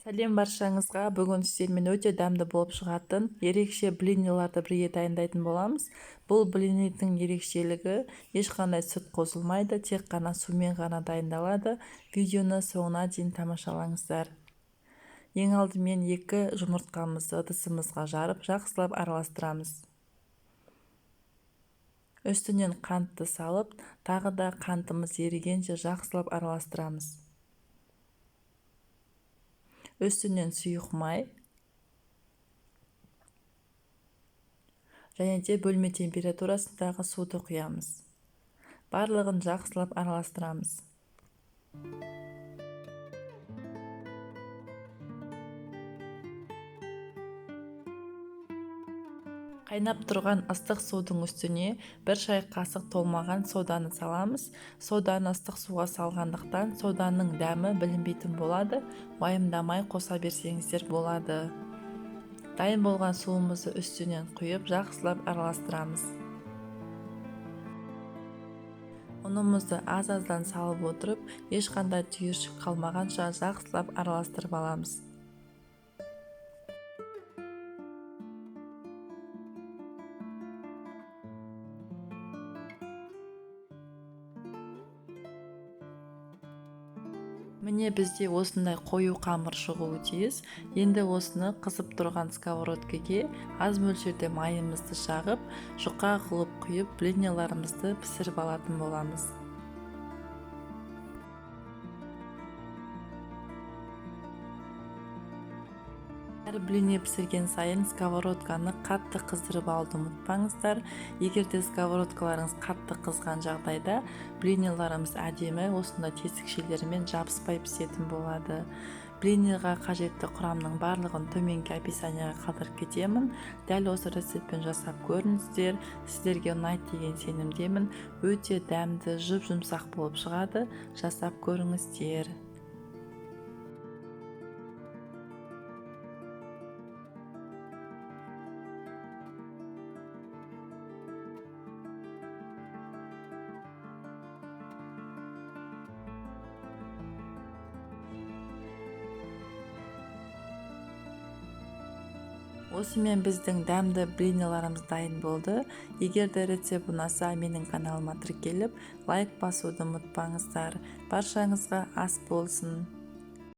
Сәлем баршаңызға. Бүгін сіздермен өте дәмді болып шығатын ерекше блиниларды бірге дайындайтын боламыз. Бұл блиннің ерекшелігі ешқандай сүт қосылмайды, тек қана сумен ғана дайындалады. Видеоны соңына дейін тамашалаңыздар. Ең алдымен 2 жұмыртқамызды ыдысымызға жарып, жақсылап араластырамыз. Үстінен қантты салып, тағы да қантымыз ерігенше жақсылап араластырамыз. Үстінен сұйық май және де бөлме температурасындағы суды құямыз. Барлығын жақсылап араластырамыз. Қайнап тұрған ыстық судың үстіне 1 шай қасық толмаған соданы саламыз. Соданы ыстық суға салғандықтан соданың дәмі білінбейтін болады. Уайымдамай қоса берсеңіздер болады. Дайын болған суымызды үстінен құйып, жақсылап араластырамыз. Ұнымызды аз-аздан салып отырып, ешқандай түйіршік қалмағанша жақсылап араластырып аламыз. Міне бізде осындай қою қамыр шығуы тиіс. Енді осыны қызып тұрған сковородкеге аз мөлшерде майымызды жағып, жұқа қылып құйып, блинниларымызды пісіріп алатын боламыз. Әр блинни пісірген сайын сковородканы қатты қыздырып алуды ұмытпаңыздар. Егерде сковородкаларыңыз қатты қызған жағдайда блинниларымыз әдемі осындай тесікшелерімен жабыспай пісетін болады. Блинниға қажетті құрамның барлығын төменгі описанияға қалдырып кетемін. Дәл осы рецептпен жасап көріңіздер. Сіздерге ұнайды деген сенімдемін. Өте дәмді, жұп-жұмсақ болып шығады. Жасап көріңіздер. Осымен біздің дәмді блинниларымыз дайын болды. Егер де рецепт ұнаса, менің каналыма тіркеліп, лайк басуды ұмытпаңыздар. Баршаңызға ас болсын.